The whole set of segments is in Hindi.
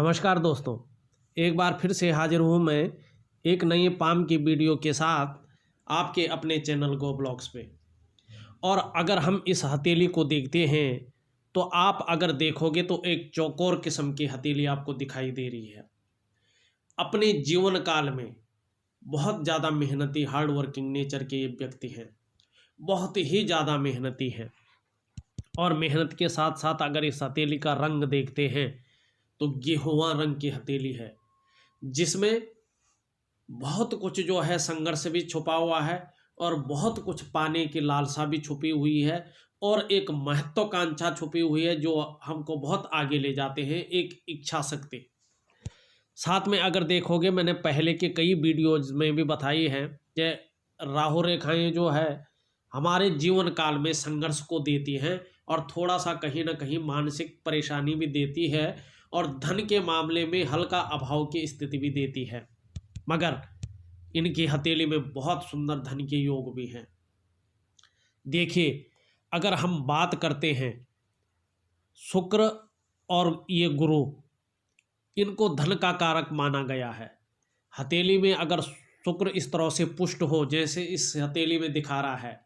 नमस्कार दोस्तों, एक बार फिर से हाजिर हूँ मैं एक नई पाम की वीडियो के साथ आपके अपने चैनल गो ब्लॉग्स पे। और अगर हम इस हथेली को देखते हैं तो आप अगर देखोगे तो एक चौकोर किस्म की हथेली आपको दिखाई दे रही है। अपने जीवन काल में बहुत ज़्यादा मेहनती हार्ड वर्किंग नेचर के ये व्यक्ति हैं, बहुत ही ज़्यादा मेहनती हैं। और मेहनत के साथ साथ अगर इस हथेली का रंग देखते हैं तो गेहुआ रंग की हथेली है, जिसमें बहुत कुछ जो है संघर्ष भी छुपा हुआ है और बहुत कुछ पाने की लालसा भी छुपी हुई है और एक महत्वाकांक्षा छुपी हुई है जो हमको बहुत आगे ले जाते हैं, एक इच्छा शक्ति। साथ में अगर देखोगे, मैंने पहले के कई वीडियोज में भी बताई है कि राहु रेखाएं जो है हमारे जीवन काल में संघर्ष को देती हैं और थोड़ा सा कहीं ना कहीं मानसिक परेशानी भी देती है और धन के मामले में हल्का अभाव की स्थिति भी देती है। मगर इनकी हथेली में बहुत सुंदर धन के योग भी हैं। देखिए, अगर हम बात करते हैं शुक्र और ये गुरु, इनको धन का कारक माना गया है। हथेली में अगर शुक्र इस तरह से पुष्ट हो जैसे इस हथेली में दिखा रहा है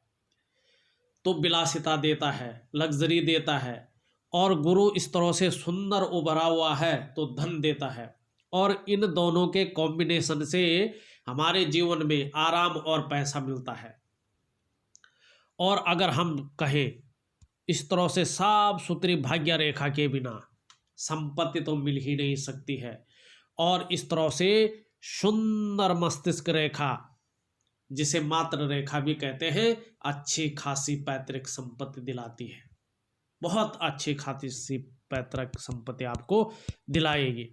तो विलासिता देता है, लग्जरी देता है। और गुरु इस तरह से सुंदर उभरा हुआ है तो धन देता है। और इन दोनों के कॉम्बिनेशन से हमारे जीवन में आराम और पैसा मिलता है। और अगर हम कहें इस तरह से साफ सुथरी भाग्य रेखा के बिना संपत्ति तो मिल ही नहीं सकती है। और इस तरह से सुंदर मस्तिष्क रेखा, जिसे मात्र रेखा भी कहते हैं, अच्छी खासी पैतृक संपत्ति दिलाती है। बहुत अच्छी खासी पैतृक संपत्ति आपको दिलाएगी।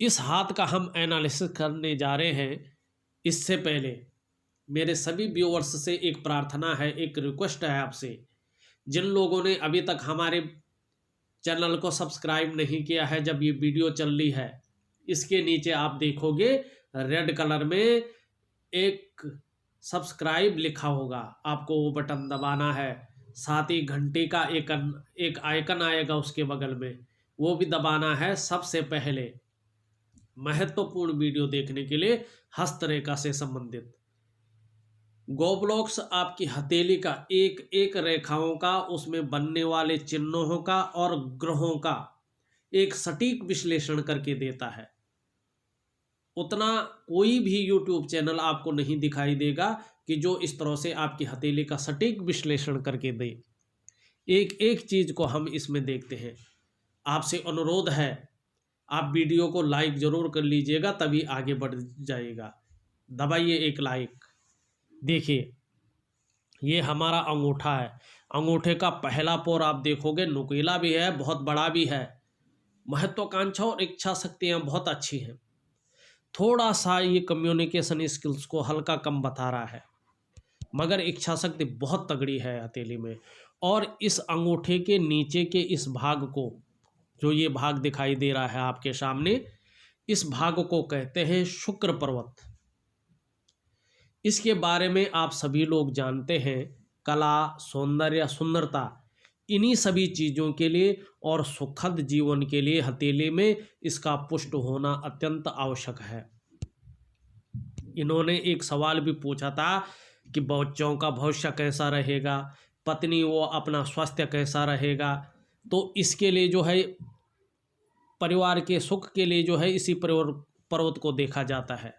इस हाथ का हम एनालिसिस करने जा रहे हैं। इससे पहले मेरे सभी व्यूअर्स से एक प्रार्थना है, एक रिक्वेस्ट है आपसे। जिन लोगों ने अभी तक हमारे चैनल को सब्सक्राइब नहीं किया है, जब ये वीडियो चल रही है इसके नीचे आप देखोगे रेड कलर में एक सब्सक्राइब लिखा होगा, आपको वो बटन दबाना है। साथ ही घंटी का एक आइकन आएगा उसके बगल में, वो भी दबाना है। सबसे पहले महत्वपूर्ण वीडियो देखने के लिए हस्तरेखा से संबंधित गो ब्लॉग्स आपकी हथेली का एक एक रेखाओं का, उसमें बनने वाले चिन्हों का और ग्रहों का एक सटीक विश्लेषण करके देता है। उतना कोई भी यूट्यूब चैनल आपको नहीं दिखाई देगा कि जो इस तरह से आपकी हथेली का सटीक विश्लेषण करके दे। एक एक चीज़ को हम इसमें देखते हैं। आपसे अनुरोध है, आप वीडियो को लाइक ज़रूर कर लीजिएगा, तभी आगे बढ़ जाएगा। दबाइए एक लाइक। देखिए, ये हमारा अंगूठा है। अंगूठे का पहला पोर आप देखोगे नुकीला भी है, बहुत बड़ा भी है। महत्वाकांक्षा और इच्छा शक्तियाँ बहुत अच्छी हैं। थोड़ा सा ये कम्युनिकेशन स्किल्स को हल्का कम बता रहा है, मगर इच्छा शक्ति बहुत तगड़ी है हथेली में। और इस अंगूठे के नीचे के इस भाग को, जो ये भाग दिखाई दे रहा है आपके सामने, इस भाग को कहते हैं शुक्र पर्वत। इसके बारे में आप सभी लोग जानते हैं। कला, सौंदर्य, सुंदरता, इन्हीं सभी चीज़ों के लिए और सुखद जीवन के लिए हथेली में इसका पुष्ट होना अत्यंत आवश्यक है। इन्होंने एक सवाल भी पूछा था कि बच्चों का भविष्य कैसा रहेगा, पत्नी वो अपना स्वास्थ्य कैसा रहेगा। तो इसके लिए जो है परिवार के सुख के लिए जो है इसी पर्वत को देखा जाता है।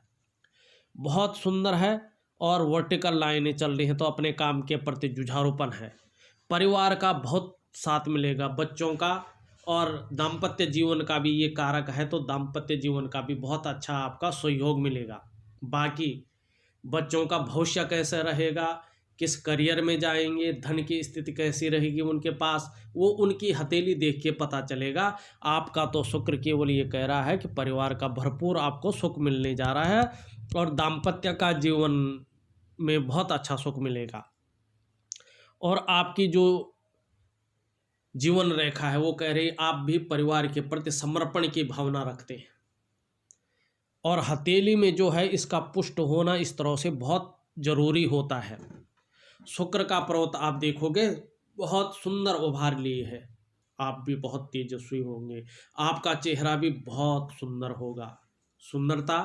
बहुत सुंदर है और वर्टिकल लाइनें चल रही हैं तो अपने काम के प्रति जुझारूपन है। परिवार का बहुत साथ मिलेगा, बच्चों का और दाम्पत्य जीवन का भी ये कारक है, तो दाम्पत्य जीवन का भी बहुत अच्छा आपका सहयोग मिलेगा। बाकी बच्चों का भविष्य कैसे रहेगा, किस करियर में जाएंगे, धन की स्थिति कैसी रहेगी उनके पास, वो उनकी हथेली देख के पता चलेगा। आपका तो शुक्र केवल ये कह रहा है कि परिवार का भरपूर आपको सुख मिलने जा रहा है और दाम्पत्य का जीवन में बहुत अच्छा सुख मिलेगा। और आपकी जो जीवन रेखा है वो कह रही आप भी परिवार के प्रति समर्पण की भावना रखते हैं। और हथेली में जो है इसका पुष्ट होना इस तरह से बहुत ज़रूरी होता है। शुक्र का पर्वत आप देखोगे बहुत सुंदर उभार लिए है। आप भी बहुत तेजस्वी होंगे। आपका चेहरा भी बहुत सुंदर होगा। सुंदरता,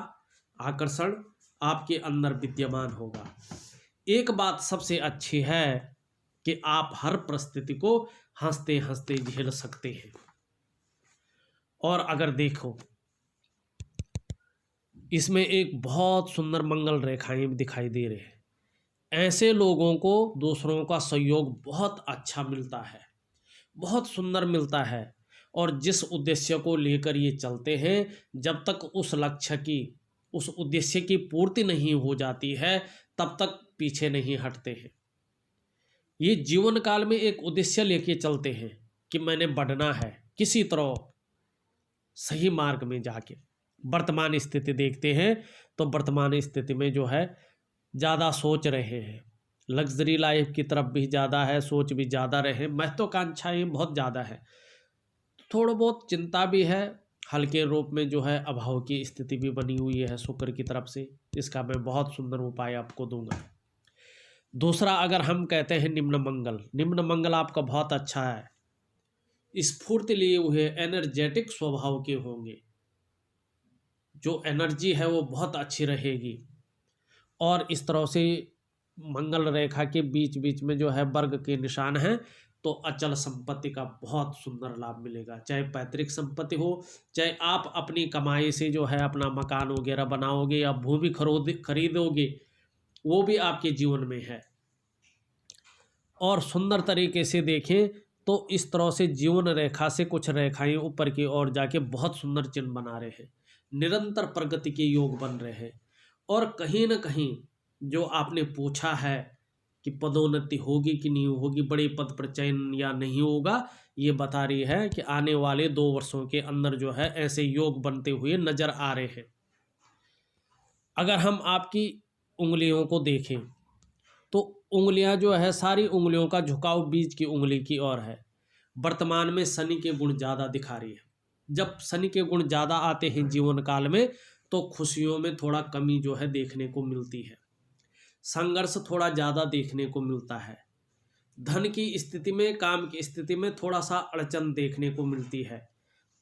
आकर्षण आपके अंदर विद्यमान होगा। एक बात सबसे अच्छी है कि आप हर परिस्थिति को हंसते हंसते झेल सकते हैं। और अगर देखो, इसमें एक बहुत सुंदर मंगल रेखाएं भी दिखाई दे रहे हैं। ऐसे लोगों को दूसरों का सहयोग बहुत अच्छा मिलता है, बहुत सुंदर मिलता है। और जिस उद्देश्य को लेकर ये चलते हैं, जब तक उस लक्ष्य की, उस उद्देश्य की पूर्ति नहीं हो जाती है, तब तक पीछे नहीं हटते हैं। ये जीवन काल में एक उद्देश्य लेके चलते हैं कि मैंने बढ़ना है किसी तरह सही मार्ग में जाके। वर्तमान स्थिति देखते हैं तो वर्तमान स्थिति में जो है ज़्यादा सोच रहे हैं, लग्जरी लाइफ की तरफ भी ज़्यादा है, सोच भी ज़्यादा रहे, महत्वाकांक्षाएं बहुत ज़्यादा है, थोड़ा बहुत चिंता भी है, हल्के रूप में जो है अभाव की स्थिति भी बनी हुई है शुक्र की तरफ से। इसका मैं बहुत सुंदर उपाय आपको दूंगा। दूसरा, अगर हम कहते हैं निम्न मंगल, निम्न मंगल आपका बहुत अच्छा है। स्फूर्ति लिए हुए एनर्जेटिक स्वभाव के होंगे, जो एनर्जी है वो बहुत अच्छी रहेगी। और इस तरह से मंगल रेखा के बीच बीच में जो है वर्ग के निशान हैं, तो अचल संपत्ति का बहुत सुंदर लाभ मिलेगा। चाहे पैतृक संपत्ति हो, चाहे आप अपनी कमाई से जो है अपना मकान वगैरह बनाओगे या भूमि खरीदोगे, वो भी आपके जीवन में है। और सुंदर तरीके से देखें तो इस तरह से जीवन रेखा से कुछ रेखाएं ऊपर की ओर जाके बहुत सुंदर चिन्ह बना रहे हैं, निरंतर प्रगति के योग बन रहे हैं। और कहीं ना कहीं जो आपने पूछा है कि पदोन्नति होगी कि नहीं होगी, बड़े पद पर चयन या नहीं होगा, ये बता रही है कि आने वाले 2 वर्षों के अंदर जो है ऐसे योग बनते हुए नजर आ रहे हैं। अगर हम आपकी उंगलियों को देखें तो उंगलियां जो है, सारी उंगलियों का झुकाव बीच की उंगली की ओर है। वर्तमान में शनि के गुण ज़्यादा दिखा रही है। जब शनि के गुण ज़्यादा आते हैं जीवन काल में, तो खुशियों में थोड़ा कमी जो है देखने को मिलती है, संघर्ष थोड़ा ज़्यादा देखने को मिलता है, धन की स्थिति में, काम की स्थिति में थोड़ा सा अड़चन देखने को मिलती है।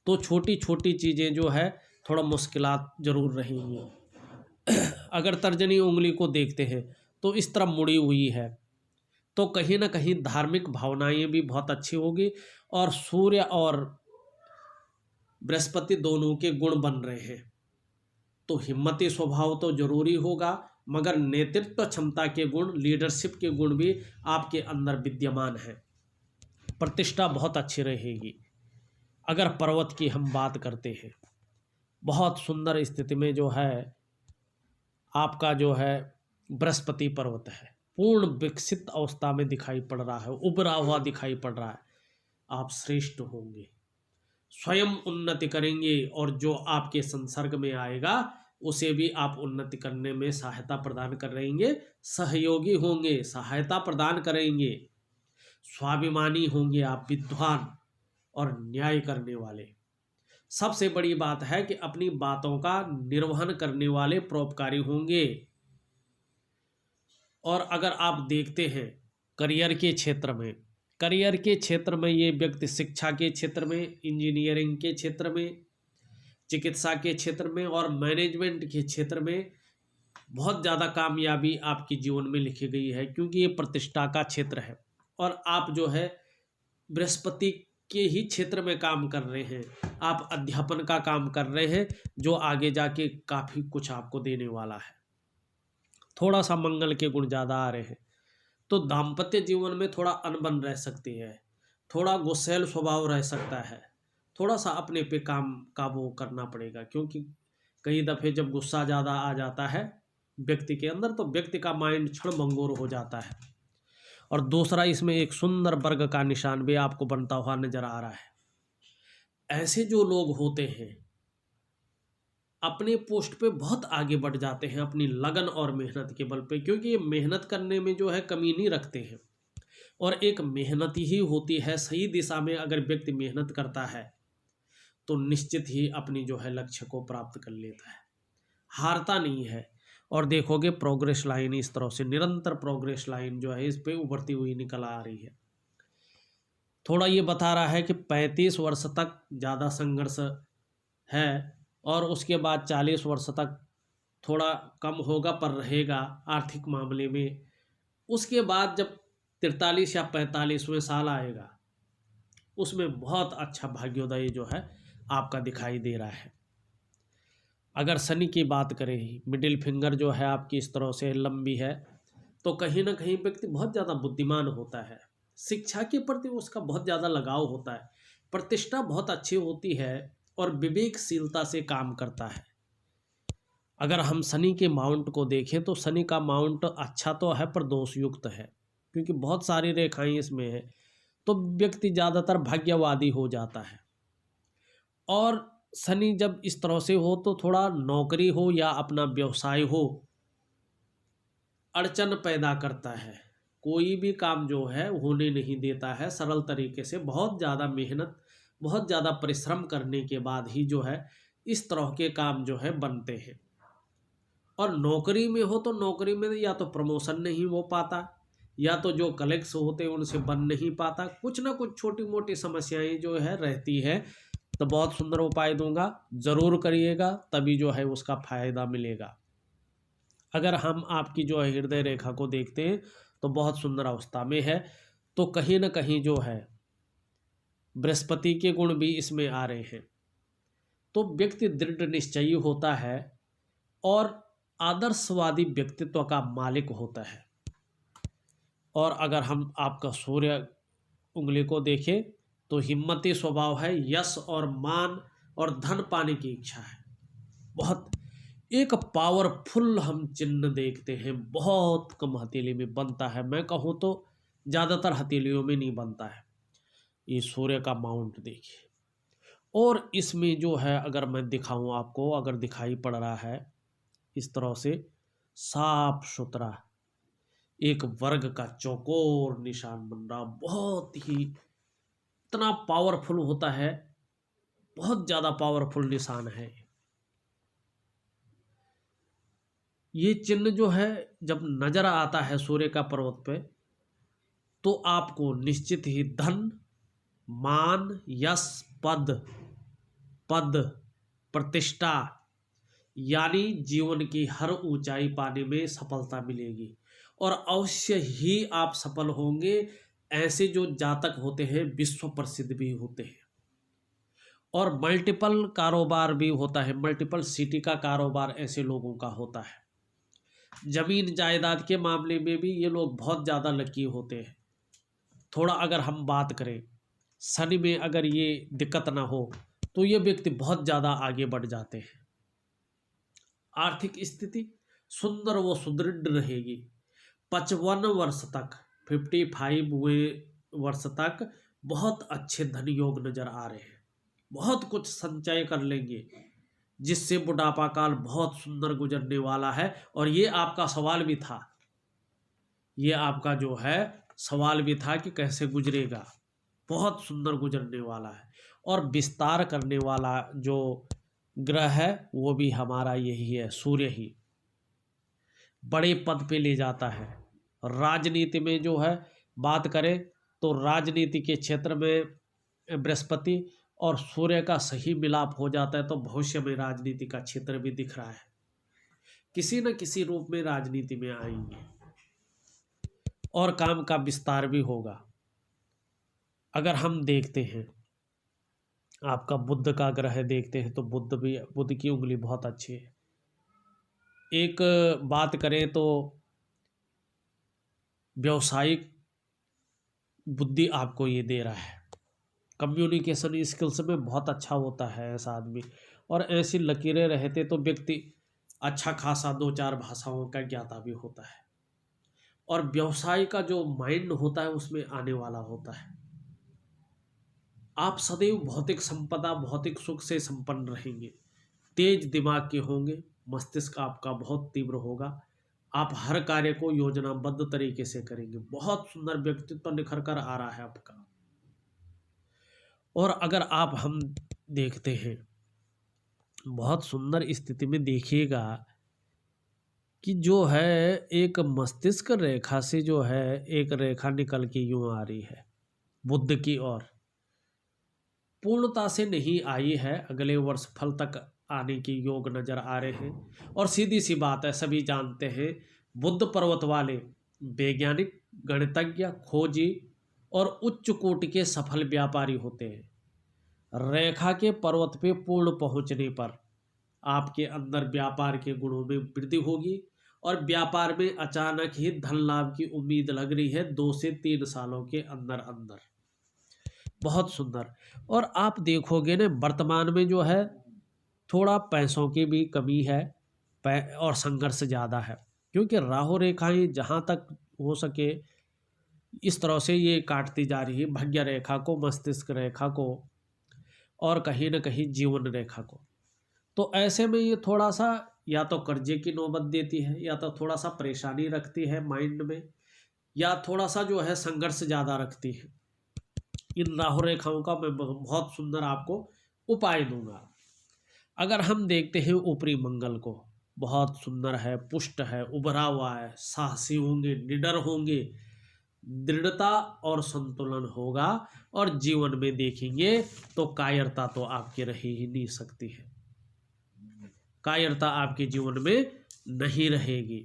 तो छोटी छोटी चीज़ें जो है थोड़ा मुश्किलात जरूर रहेंगी। अगर तर्जनी उंगली को देखते हैं तो इस तरह मुड़ी हुई है, तो कहीं ना कहीं धार्मिक भावनाएं भी बहुत अच्छी होगी। और सूर्य और बृहस्पति दोनों के गुण बन रहे हैं, तो हिम्मती स्वभाव तो जरूरी होगा, मगर नेतृत्व क्षमता के गुण, लीडरशिप के गुण भी आपके अंदर विद्यमान है। प्रतिष्ठा बहुत अच्छी रहेगी। अगर पर्वत की हम बात करते हैं, बहुत सुंदर स्थिति में जो है आपका जो है बृहस्पति पर्वत है, पूर्ण विकसित अवस्था में दिखाई पड़ रहा है, उभरा हुआ दिखाई पड़ रहा है। आप श्रेष्ठ होंगे, स्वयं उन्नति करेंगे, और जो आपके संसर्ग में आएगा उसे भी आप उन्नति करने में सहायता प्रदान कर रहेंगे, सहयोगी होंगे, सहायता प्रदान करेंगे। स्वाभिमानी होंगे आप, विद्वान और न्याय करने वाले। सबसे बड़ी बात है कि अपनी बातों का निर्वहन करने वाले परोपकारी होंगे। और अगर आप देखते हैं करियर के क्षेत्र में, करियर के क्षेत्र में ये व्यक्ति शिक्षा के क्षेत्र में, इंजीनियरिंग के क्षेत्र में, चिकित्सा के क्षेत्र में और मैनेजमेंट के क्षेत्र में बहुत ज़्यादा कामयाबी आपके जीवन में लिखी गई है, क्योंकि ये प्रतिष्ठा का क्षेत्र है। और आप जो है बृहस्पति के ही क्षेत्र में काम कर रहे हैं, आप अध्यापन का काम कर रहे हैं, जो आगे जाके काफ़ी कुछ आपको देने वाला है। थोड़ा सा मंगल के गुण ज़्यादा आ रहे हैं, तो दाम्पत्य जीवन में थोड़ा अनबन रह सकती है, थोड़ा गुस्सैल स्वभाव रह सकता है, थोड़ा सा अपने पे काम काबू करना पड़ेगा, क्योंकि कई दफ़े जब गुस्सा ज़्यादा आ जाता है व्यक्ति के अंदर, तो व्यक्ति का माइंड क्षणभंगुर हो जाता है। और दूसरा, इसमें एक सुंदर वर्ग का निशान भी आपको बनता हुआ नजर आ रहा है। ऐसे जो लोग होते हैं अपने पोस्ट पे बहुत आगे बढ़ जाते हैं अपनी लगन और मेहनत के बल पे, क्योंकि ये मेहनत करने में जो है कमी नहीं रखते हैं। और एक मेहनत ही होती है, सही दिशा में अगर व्यक्ति मेहनत करता है तो निश्चित ही अपनी जो है लक्ष्य को प्राप्त कर लेता है, हारता नहीं है। और देखोगे प्रोग्रेस लाइन इस तरह से, निरंतर प्रोग्रेस लाइन जो है इस पे उभरती हुई निकल आ रही है। थोड़ा ये बता रहा है कि 35 वर्ष तक ज़्यादा संघर्ष है और उसके बाद 40 वर्ष तक थोड़ा कम होगा पर रहेगा आर्थिक मामले में। उसके बाद जब 43 या 45वें साल आएगा उसमें बहुत अच्छा भाग्योदय जो है आपका दिखाई दे रहा है। अगर शनि की बात करें, मिडिल फिंगर जो है आपकी इस तरह से लंबी है, तो कहीं ना कहीं व्यक्ति बहुत ज़्यादा बुद्धिमान होता है, शिक्षा के प्रति उसका बहुत ज़्यादा लगाव होता है, प्रतिष्ठा बहुत अच्छी होती है और विवेकशीलता से काम करता है। अगर हम शनि के माउंट को देखें तो शनि का माउंट अच्छा तो है पर दोषयुक्त है, क्योंकि बहुत सारी रेखाएं इसमें है, तो व्यक्ति ज़्यादातर भाग्यवादी हो जाता है। और शनि जब इस तरह से हो तो थोड़ा नौकरी हो या अपना व्यवसाय हो, अड़चन पैदा करता है, कोई भी काम जो है होने नहीं देता है सरल तरीके से। बहुत ज़्यादा मेहनत, बहुत ज़्यादा परिश्रम करने के बाद ही जो है इस तरह के काम जो है बनते हैं। और नौकरी में हो तो नौकरी में या तो प्रमोशन नहीं हो पाता, या तो जो कलीग्स होते हैं उनसे बन नहीं पाता, कुछ ना कुछ छोटी मोटी समस्याएं जो है रहती है। तो बहुत सुंदर उपाय दूंगा, ज़रूर करिएगा, तभी जो है उसका फायदा मिलेगा। अगर हम आपकी जो है हृदय रेखा को देखते हैं तो बहुत सुंदर अवस्था में है, तो कहीं ना कहीं जो है बृहस्पति के गुण भी इसमें आ रहे हैं, तो व्यक्ति दृढ़ निश्चयी होता है और आदर्शवादी व्यक्तित्व का मालिक होता है। और अगर हम आपका सूर्य उंगली को देखें तो हिम्मती स्वभाव है, यश और मान और धन पाने की इच्छा है। बहुत एक पावरफुल हम चिन्ह देखते हैं, बहुत कम हथेली में बनता है, मैं कहूँ तो ज़्यादातर हथेलियों में नहीं बनता है। ये सूर्य का माउंट देखिए, और इसमें जो है अगर मैं दिखाऊं आपको, अगर दिखाई पड़ रहा है इस तरह से साफ सुथरा एक वर्ग का चौकोर निशान बन रहा, बहुत ही इतना पावरफुल होता है, बहुत ज़्यादा पावरफुल निशान है। ये चिन्ह जो है जब नजर आता है सूर्य का पर्वत पे, तो आपको निश्चित ही धन, मान, यश, पद प्रतिष्ठा, यानी जीवन की हर ऊंचाई पाने में सफलता मिलेगी और अवश्य ही आप सफल होंगे। ऐसे जो जातक होते हैं विश्व प्रसिद्ध भी होते हैं, और मल्टीपल कारोबार भी होता है, मल्टीपल सिटी का कारोबार ऐसे लोगों का होता है। जमीन जायदाद के मामले में भी ये लोग बहुत ज़्यादा लकी होते हैं। थोड़ा अगर हम बात करें शनि में, अगर ये दिक्कत ना हो तो ये व्यक्ति बहुत ज़्यादा आगे बढ़ जाते हैं। आर्थिक स्थिति सुंदर व सुदृढ़ रहेगी। 55 वर्ष तक, 55वें वर्ष तक बहुत अच्छे धन योग नजर आ रहे हैं, बहुत कुछ संचय कर लेंगे, जिससे बुढ़ापा काल बहुत सुंदर गुजरने वाला है। और ये आपका सवाल भी था, ये आपका जो है सवाल भी था कि कैसे गुजरेगा, बहुत सुंदर गुजरने वाला है। और विस्तार करने वाला जो ग्रह है वो भी हमारा यही है, सूर्य ही बड़े पद पे ले जाता है। राजनीति में जो है बात करें तो राजनीति के क्षेत्र में बृहस्पति और सूर्य का सही मिलाप हो जाता है, तो भविष्य में राजनीति का क्षेत्र भी दिख रहा है, किसी न किसी रूप में राजनीति में आएंगे और काम का विस्तार भी होगा। अगर हम देखते हैं आपका बुध का ग्रह देखते हैं तो बुध की उंगली बहुत अच्छी है। एक बात करें तो व्यावसायिक बुद्धि आपको ये दे रहा है, कम्युनिकेशन स्किल्स में बहुत अच्छा होता है ऐसा आदमी, और ऐसी लकीरें रहते तो व्यक्ति अच्छा खासा 2-4 भाषाओं का ज्ञाता भी होता है, और व्यवसाय का जो माइंड होता है उसमें आने वाला होता है। आप सदैव भौतिक संपदा, भौतिक सुख से संपन्न रहेंगे, तेज दिमाग के होंगे, मस्तिष्क आपका बहुत तीव्र होगा, आप हर कार्य को योजनाबद्ध तरीके से करेंगे, बहुत सुंदर व्यक्तित्व निखर कर आ रहा है आपका। और अगर आप हम देखते हैं बहुत सुंदर स्थिति में देखिएगा कि जो है एक मस्तिष्क रेखा से जो है एक रेखा निकल के यूं आ रही है, बुध की ओर पूर्णता से नहीं आई है, अगले वर्ष फल तक आने के योग नजर आ रहे हैं। और सीधी सी बात है, सभी जानते हैं बुध पर्वत वाले वैज्ञानिक, गणितज्ञ, खोजी और उच्च कोटि के सफल व्यापारी होते हैं। रेखा के पर्वत पे पूर्ण पहुंचने पर आपके अंदर व्यापार के गुणों में वृद्धि होगी और व्यापार में अचानक ही धन लाभ की उम्मीद लग रही है 2 से 3 सालों के अंदर अंदर। बहुत सुंदर। और आप देखोगे ना, वर्तमान में जो है थोड़ा पैसों की भी कमी है और संघर्ष ज़्यादा है, क्योंकि राहु रेखाएं जहाँ तक हो सके इस तरह से ये काटती जा रही है, भाग्य रेखा को, मस्तिष्क रेखा को और कहीं ना कहीं जीवन रेखा को। तो ऐसे में ये थोड़ा सा या तो कर्जे की नौबत देती है, या तो थोड़ा सा परेशानी रखती है माइंड में, या थोड़ा सा जो है संघर्ष ज़्यादा रखती है। इन राहु रेखाओं का मैं बहुत सुंदर आपको उपाय दूंगा। अगर हम देखते हैं ऊपरी मंगल को, बहुत सुंदर है, पुष्ट है, उभरा हुआ है, साहसी होंगे, निडर होंगे, दृढ़ता और संतुलन होगा। और जीवन में देखेंगे तो कायरता तो आपकी रह ही नहीं सकती है, कायरता आपके जीवन में नहीं रहेगी।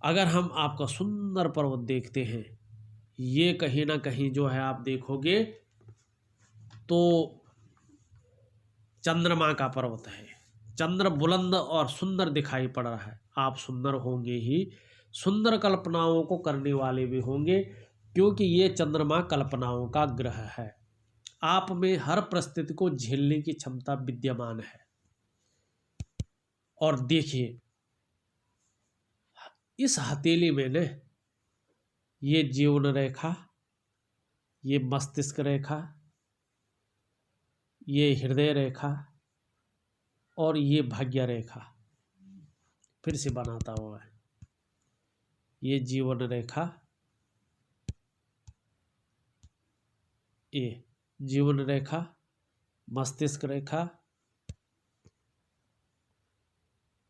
अगर हम आपका सुंदर पर्वत देखते हैं, ये कहीं ना कहीं जो है आप देखोगे तो चंद्रमा का पर्वत है। चंद्र बुलंद और सुंदर दिखाई पड़ रहा है। आप सुंदर होंगे ही, सुंदर कल्पनाओं को करने वाले भी होंगे, क्योंकि ये चंद्रमा कल्पनाओं का ग्रह है। आप में हर परिस्थिति को झेलने की क्षमता विद्यमान है। और देखिए इस हथेली में ने ये जीवन रेखा, ये मस्तिष्क रेखा, ये हृदय रेखा और ये भाग्य रेखा, फिर से बनाता हुआ है। ये जीवन रेखा, ये जीवन रेखा, मस्तिष्क रेखा,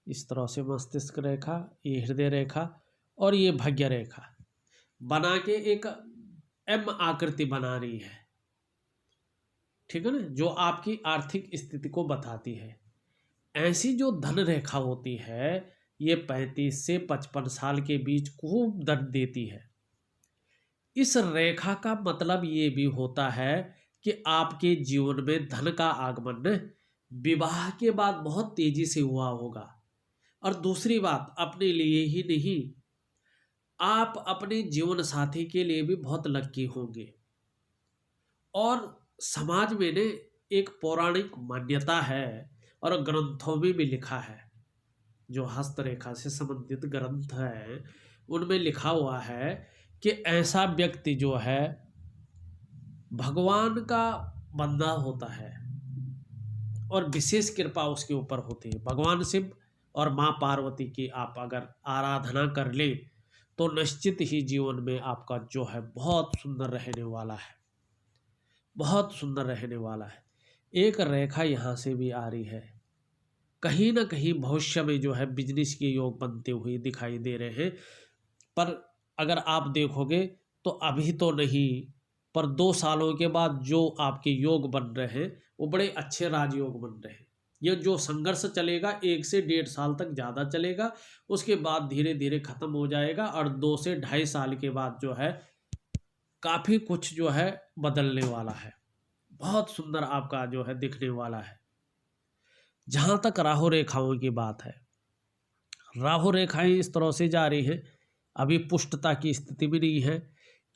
इस तरह से मस्तिष्क रेखा, ये हृदय रेखा और ये भाग्य रेखा बना के एक एम आकृति बना रही है। ठीक है ना, जो आपकी आर्थिक स्थिति को बताती है। ऐसी जो धन रेखा होती है ये 35 से 55 साल के बीच खूब धन देती है। इस रेखा का मतलब ये भी होता है कि आपके जीवन में धन का आगमन विवाह के बाद बहुत तेजी से हुआ होगा। और दूसरी बात, अपने लिए ही नहीं, आप अपने जीवन साथी के लिए भी बहुत लकी होंगे। और समाज में ने एक पौराणिक मान्यता है और ग्रंथों में भी लिखा है, जो हस्तरेखा से संबंधित ग्रंथ है उनमें लिखा हुआ है कि ऐसा व्यक्ति जो है भगवान का बंदा होता है और विशेष कृपा उसके ऊपर होती है। भगवान शिव और माँ पार्वती की आप अगर आराधना कर ले तो निश्चित ही जीवन में आपका जो है बहुत सुंदर रहने वाला है, बहुत सुंदर रहने वाला है। एक रेखा यहाँ से भी आ रही है, कहीं ना कहीं भविष्य में जो है बिजनेस के योग बनते हुए दिखाई दे रहे हैं। पर अगर आप देखोगे तो अभी तो नहीं, पर 2 सालों के बाद जो आपके योग बन रहे हैं वो बड़े अच्छे राजयोग बन रहे हैं। ये जो संघर्ष चलेगा 1 से 1.5 साल तक ज़्यादा चलेगा, उसके बाद धीरे धीरे ख़त्म हो जाएगा और 2 से 2.5 साल के बाद जो है काफ़ी कुछ जो है बदलने वाला है, बहुत सुंदर आपका जो है दिखने वाला है। जहाँ तक राहु रेखाओं की बात है, राहु रेखाएं इस तरह से जा रही हैं, अभी पुष्टता की स्थिति भी नहीं है।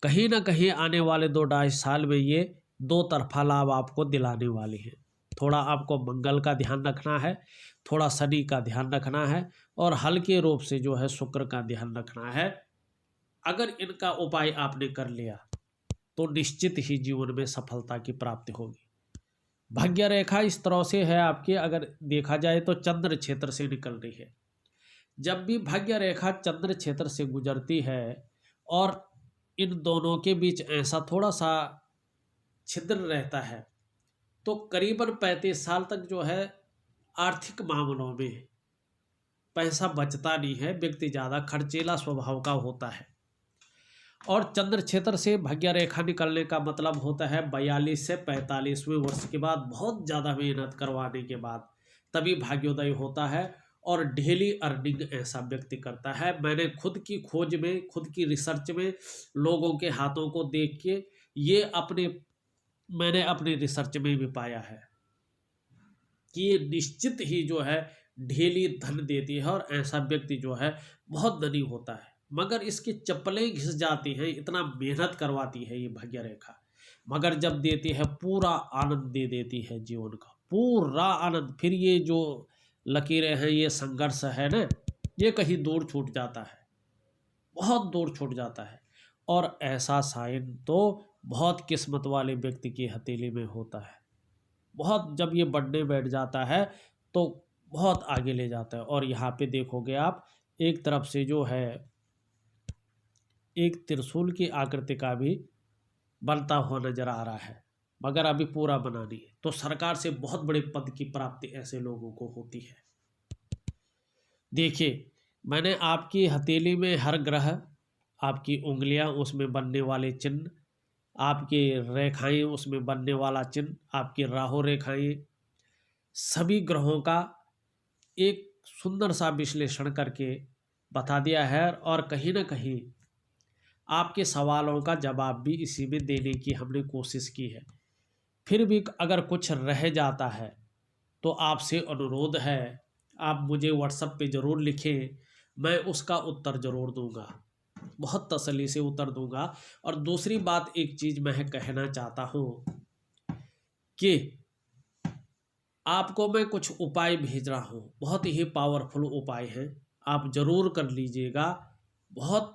कहीं ना कहीं आने वाले 2-2.5 साल में ये 2 तरफा लाभ आपको दिलाने वाली है। थोड़ा आपको मंगल का ध्यान रखना है, थोड़ा शनि का ध्यान रखना है और हल्के रूप से जो है शुक्र का ध्यान रखना है। अगर इनका उपाय आपने कर लिया तो निश्चित ही जीवन में सफलता की प्राप्ति होगी। भाग्य रेखा इस तरह से है आपकी, अगर देखा जाए तो चंद्र क्षेत्र से निकल रही है। जब भी भाग्य रेखा चंद्र क्षेत्र से गुजरती है और इन दोनों के बीच ऐसा थोड़ा सा छिद्र रहता है तो करीबन 35 साल तक जो है आर्थिक मामलों में पैसा बचता नहीं है, व्यक्ति ज़्यादा खर्चीला स्वभाव का होता है। और चंद्र क्षेत्र से भाग्य रेखा निकलने का मतलब होता है 42 से 45वें वर्ष के बाद बहुत ज़्यादा मेहनत करवाने के बाद तभी भाग्योदय होता है और डेली अर्निंग ऐसा व्यक्ति करता है। मैंने खुद की खोज में, खुद की रिसर्च में, लोगों के हाथों को देख के ये मैंने अपनी रिसर्च में भी पाया है कि ये निश्चित ही जो है डेली धन देती है और ऐसा व्यक्ति जो है बहुत धनी होता है। मगर इसकी चप्पलें घिस जाती हैं, इतना मेहनत करवाती है ये भाग्य रेखा, मगर जब देती है पूरा आनंद दे देती है जीवन का, पूरा आनंद। फिर ये जो लकीरें हैं, ये संघर्ष है ना, ये कहीं दूर छूट जाता है, बहुत दूर छूट जाता है। और ऐसा साइन तो बहुत किस्मत वाले व्यक्ति की हथेली में होता है। बहुत जब ये बढ़ने बैठ जाता है तो बहुत आगे ले जाता है। और यहाँ पे देखोगे आप, एक तरफ से जो है एक त्रिशूल की आकृति का भी बनता हुआ नजर आ रहा है, मगर अभी पूरा बना नहीं है। तो सरकार से बहुत बड़े पद की प्राप्ति ऐसे लोगों को होती है। देखिए, मैंने आपकी हथेली में हर ग्रह, आपकी उंगलियां, उसमें बनने वाले चिन्ह, आपकी रेखाएं, उसमें बनने वाला चिन्ह, आपकी राहु रेखाएं, सभी ग्रहों का एक सुंदर सा विश्लेषण करके बता दिया है। और कहीं ना कहीं आपके सवालों का जवाब भी इसी में देने की हमने कोशिश की है। फिर भी अगर कुछ रह जाता है तो आपसे अनुरोध है, आप मुझे व्हाट्सएप पे ज़रूर लिखें, मैं उसका उत्तर ज़रूर दूंगा, बहुत तसल्ली से उत्तर दूंगा। और दूसरी बात, एक चीज़ मैं कहना चाहता हूँ कि आपको मैं कुछ उपाय भेज रहा हूँ, बहुत ही पावरफुल उपाय हैं, आप ज़रूर कर लीजिएगा, बहुत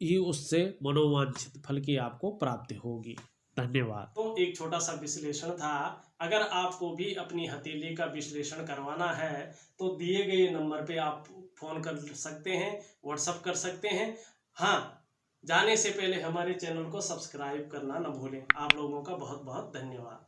ही उससे मनोवांछित फल की आपको प्राप्ति होगी। धन्यवाद। तो एक छोटा सा विश्लेषण था। अगर आपको भी अपनी हथेली का विश्लेषण करवाना है तो दिए गए नंबर पे आप फोन कर सकते हैं, व्हाट्सएप कर सकते हैं। हाँ, जाने से पहले हमारे चैनल को सब्सक्राइब करना न भूलें। आप लोगों का बहुत बहुत धन्यवाद।